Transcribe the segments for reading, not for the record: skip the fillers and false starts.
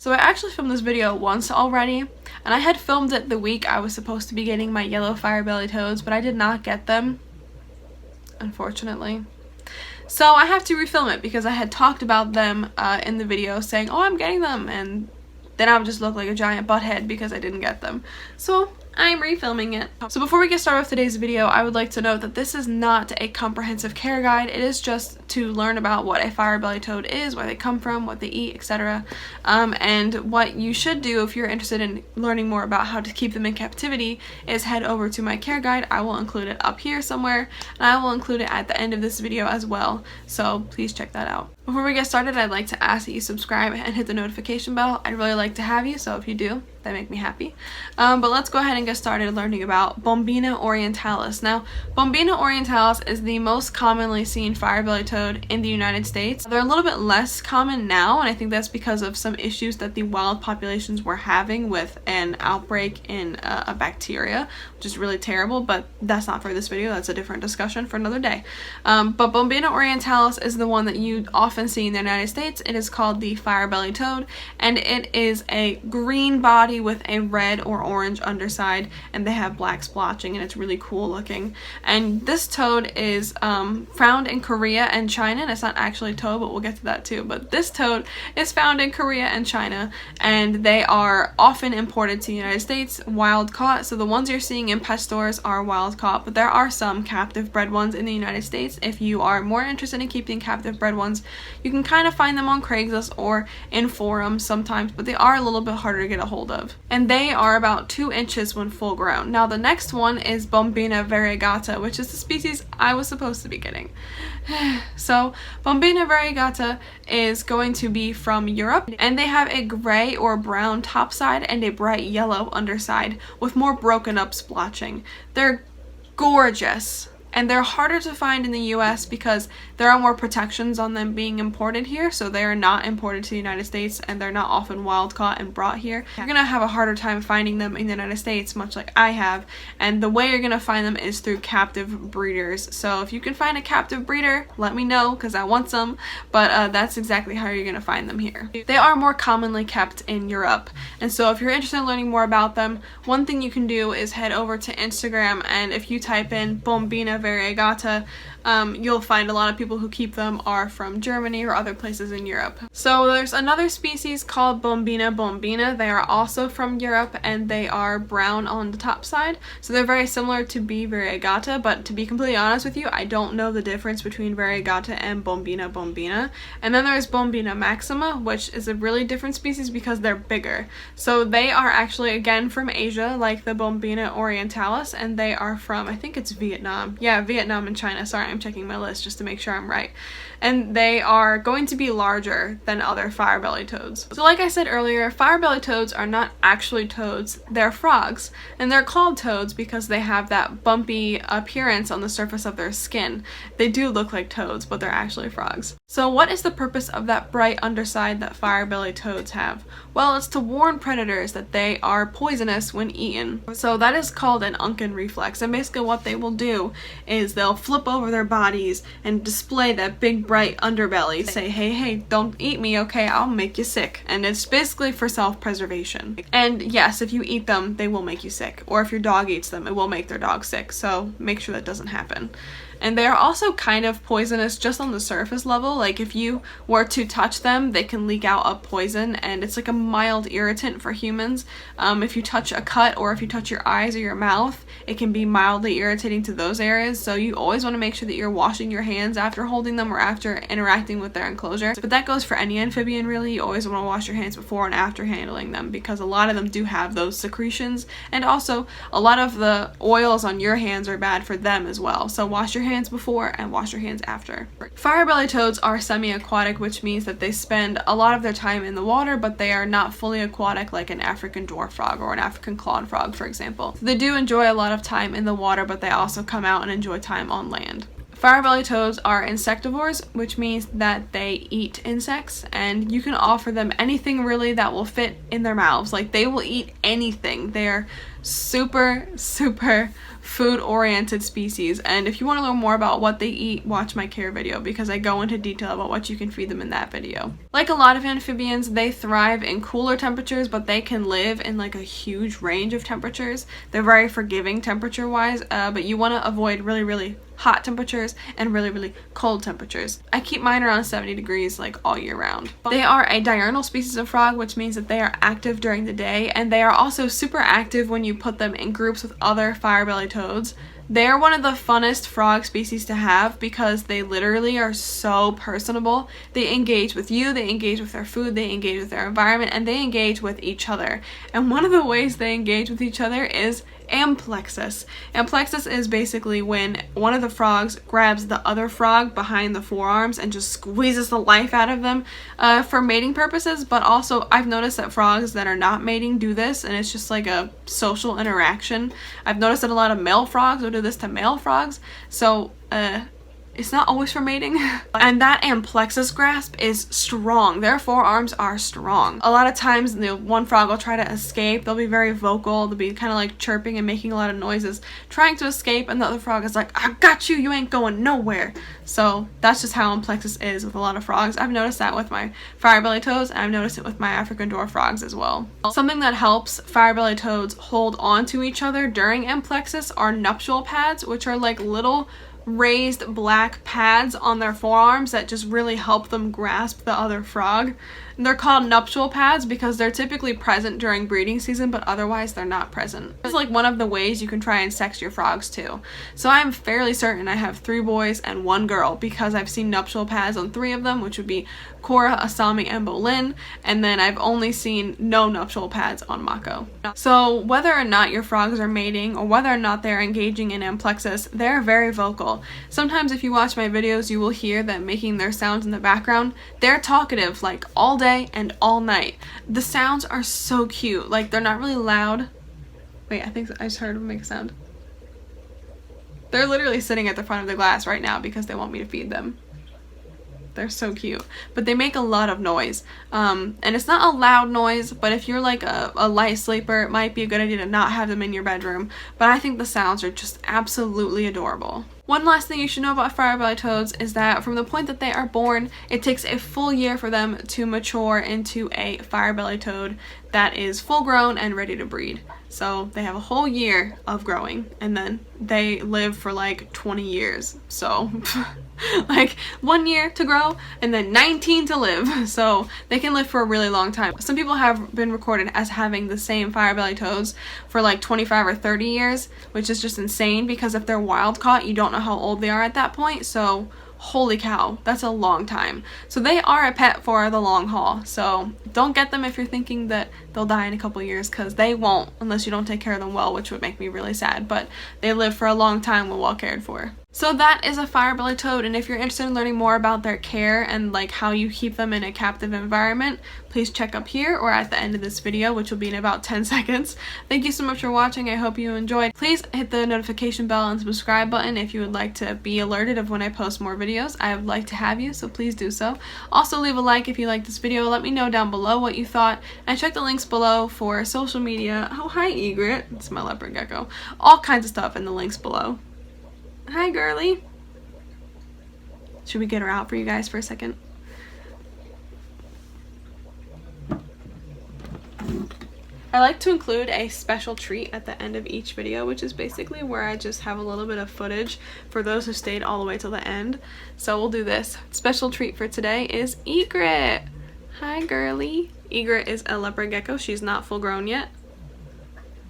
So I actually filmed this video once already, and I had filmed it the week I was supposed to be getting my yellow fire-bellied toads, but I did not get them, unfortunately. So I have to refilm it because I had talked about them in the video saying, oh, I'm getting them, and then I would just look like a giant butthead because I didn't get them. So I'm refilming it. So before we get started with today's video, I would like to note that this is not a comprehensive care guide. It is just to learn about what a fire-bellied toad is, where they come from, what they eat, etc. And what you should do if you're interested in learning more about how to keep them in captivity is head over to my care guide. I will include it up here somewhere, and I will include it at the end of this video as well. So please check that out. Before we get started, I'd like to ask that you subscribe and hit the notification bell. I'd really like to have you, so if you do, that make me happy. But let's go ahead and get started learning about Bombina orientalis. Now, Bombina orientalis is the most commonly seen fire-bellied toad in the United States. They're a little bit less common now, and I think that's because of some issues that the wild populations were having with an outbreak in a bacteria, which is really terrible, but that's not for this video. That's a different discussion for another day. But Bombina orientalis is the one that you often see in the United States. It is called the fire-bellied toad, and it is a green body with a red or orange underside, and they have black splotching, and it's really cool looking. And this toad is found in Korea and China, and it's not actually a toad, but we'll get to that too. But this toad is found in Korea and China, and they are often imported to the United States, wild caught. So the ones you're seeing in pet stores are wild caught, but there are some captive bred ones in the United States. If you are more interested in keeping captive bred ones, you can kind of find them on Craigslist or in forums sometimes, but they are a little bit harder to get a hold of. And they are about 2 inches when full grown. Now the next one is Bombina variegata, which is the species I was supposed to be getting. So Bombina variegata is going to be from Europe, and they have a gray or brown top side and a bright yellow underside with more broken up splotching. They're gorgeous. And they're harder to find in the US because there are more protections on them being imported here, so they are not imported to the United States, and they're not often wild caught and brought here. You're gonna have a harder time finding them in the United States, much like I have, and the way you're gonna find them is through captive breeders. So if you can find a captive breeder, let me know because I want some, but that's exactly how you're gonna find them here. They are more commonly kept in Europe, and so if you're interested in learning more about them, one thing you can do is head over to Instagram, and if you type in Bombina variegata, you'll find a lot of people who keep them are from Germany or other places in Europe. So there's another species called Bombina bombina. They are also from Europe, and they are brown on the top side. So they're very similar to B. variegata, but to be completely honest with you, I don't know the difference between variegata and Bombina bombina. And then there's Bombina maxima, which is a really different species because they're bigger. So they are actually, again, from Asia, like the Bombina orientalis, and they are from, I think it's Vietnam. Yeah, Vietnam and China. Sorry, I'm checking my list just to make sure I'm right. And they are going to be larger than other fire-bellied toads. So like I said earlier, fire-bellied toads are not actually toads, they're frogs. And they're called toads because they have that bumpy appearance on the surface of their skin. They do look like toads, but they're actually frogs. So what is the purpose of that bright underside that fire-bellied toads have? Well, it's to warn predators that they are poisonous when eaten. So that is called an Unken reflex, and basically what they will do is they'll flip over their bodies and display that big bright underbelly. Say, hey, don't eat me, okay? I'll make you sick. And it's basically for self-preservation. And yes, if you eat them, they will make you sick. Or if your dog eats them, it will make their dog sick. So make sure that doesn't happen. And they are also kind of poisonous just on the surface level. Like if you were to touch them, they can leak out a poison, and it's like a mild irritant for humans. If you touch a cut or if you touch your eyes or your mouth, it can be mildly irritating to those areas. So you always want to make sure that you're washing your hands after holding them or after interacting with their enclosure. But that goes for any amphibian really. You always want to wash your hands before and after handling them because a lot of them do have those secretions, and also a lot of the oils on your hands are bad for them as well. So wash your hands before and wash your hands after. Fire-bellied toads are semi-aquatic, which means that they spend a lot of their time in the water, but they are not fully aquatic like an African dwarf frog or an African clawed frog, for example. So they do enjoy a lot of time in the water, but they also come out and enjoy time on land. Fire-bellied toads are insectivores, which means that they eat insects, and you can offer them anything really that will fit in their mouths. Like, they will eat anything. They're super food oriented species, and if you want to learn more about what they eat, watch my care video because I go into detail about what you can feed them in that video. Like a lot of amphibians, they thrive in cooler temperatures, but they can live in like a huge range of temperatures. They're very forgiving temperature wise, but you want to avoid really hot temperatures and really cold temperatures. I keep mine around 70 degrees like all year round. They are a diurnal species of frog, which means that they are active during the day, and they are also super active when you put them in groups with other fire-bellied toads. They are one of the funnest frog species to have because they literally are so personable. They engage with you, they engage with their food, they engage with their environment, and they engage with each other. And one of the ways they engage with each other is amplexus. Amplexus is basically when one of the frogs grabs the other frog behind the forearms and just squeezes the life out of them for mating purposes, but also I've noticed that frogs that are not mating do this, and it's just like a social interaction. I've noticed that a lot of male frogs will do this to male frogs, so it's not always for mating. And that amplexus grasp is strong. Their forearms are strong. A lot of times the one frog will try to escape. They'll be very vocal. They'll be kind of like chirping and making a lot of noises trying to escape, and the other frog is like, I got you, you ain't going nowhere. So that's just how amplexus is with a lot of frogs. I've noticed that with my fire-bellied toads, and I've noticed it with my African dwarf frogs as well. Something that helps fire-bellied toads hold on to each other during amplexus are nuptial pads, which are like little raised black pads on their forearms that just really help them grasp the other frog. And they're called nuptial pads because they're typically present during breeding season, but otherwise they're not present. It's like one of the ways you can try and sex your frogs too. So I'm fairly certain I have 3 boys and 1 girl because I've seen nuptial pads on 3 of them, which would be Cora, Asami, and Bolin, and then I've only seen no nuptial pads on Mako. So whether or not your frogs are mating or whether or not they're engaging in amplexus, they're very vocal. Sometimes if you watch my videos, you will hear them making their sounds in the background. They're talkative like all day and all night. The sounds are so cute. Like, they're not really loud. Wait, I think I just heard them make a sound. They're literally sitting at the front of the glass right now because they want me to feed them. They're so cute, but they make a lot of noise, and it's not a loud noise, but if you're like a light sleeper, it might be a good idea to not have them in your bedroom, but I think the sounds are just absolutely adorable. One last thing you should know about fire-bellied toads is that from the point that they are born, it takes a full year for them to mature into a fire-bellied toad that is full grown and ready to breed. So they have a whole year of growing, and then they live for like 20 years. So like 1 year to grow and then 19 to live. So they can live for a really long time. Some people have been recorded as having the same fire-bellied toads for like 25 or 30 years, which is just insane because if they're wild caught, you don't know how old they are at that point. So holy cow, that's a long time. So they are a pet for the long haul. So don't get them if you're thinking that they'll die in a couple years, because they won't unless you don't take care of them well, which would make me really sad, but they live for a long time when well cared for. So that is a fire-bellied toad, and if you're interested in learning more about their care and like how you keep them in a captive environment, please check up here or at the end of this video, which will be in about 10 seconds. Thank you so much for watching. I hope you enjoyed. Please hit the notification bell and subscribe button if you would like to be alerted of when I post more videos. I would like to have you, so please do so. Also leave a like if you liked this video. Let me know down below what you thought, and check the links below for social media. Oh, hi Egret. It's my leopard gecko. All kinds of stuff in the links below. Hi, girly. Should we get her out for you guys for a second? I like to include a special treat at the end of each video, which is basically where I just have a little bit of footage for those who stayed all the way till the end. So we'll do this. Special treat for today is Egret. Hi, girly. Egret is a leopard gecko. She's not full grown yet,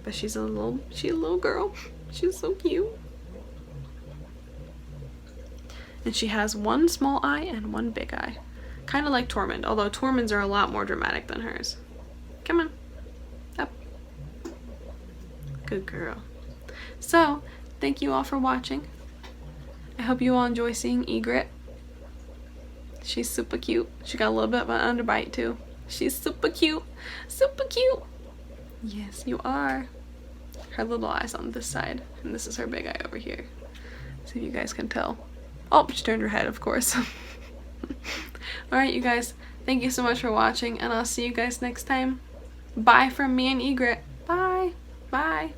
but she's a little girl. She's so cute. And she has 1 small eye and 1 big eye. Kind of like Tormund, although Tormund's are a lot more dramatic than hers. Come on. Up. Good girl. So, thank you all for watching. I hope you all enjoy seeing Egret. She's super cute. She got a little bit of an underbite too. She's super cute. Super cute. Yes, you are. Her little eye's on this side, and this is her big eye over here. See if you guys can tell. Oh, she turned her head, of course. Alright, you guys. Thank you so much for watching, and I'll see you guys next time. Bye from me and Egret. Bye. Bye.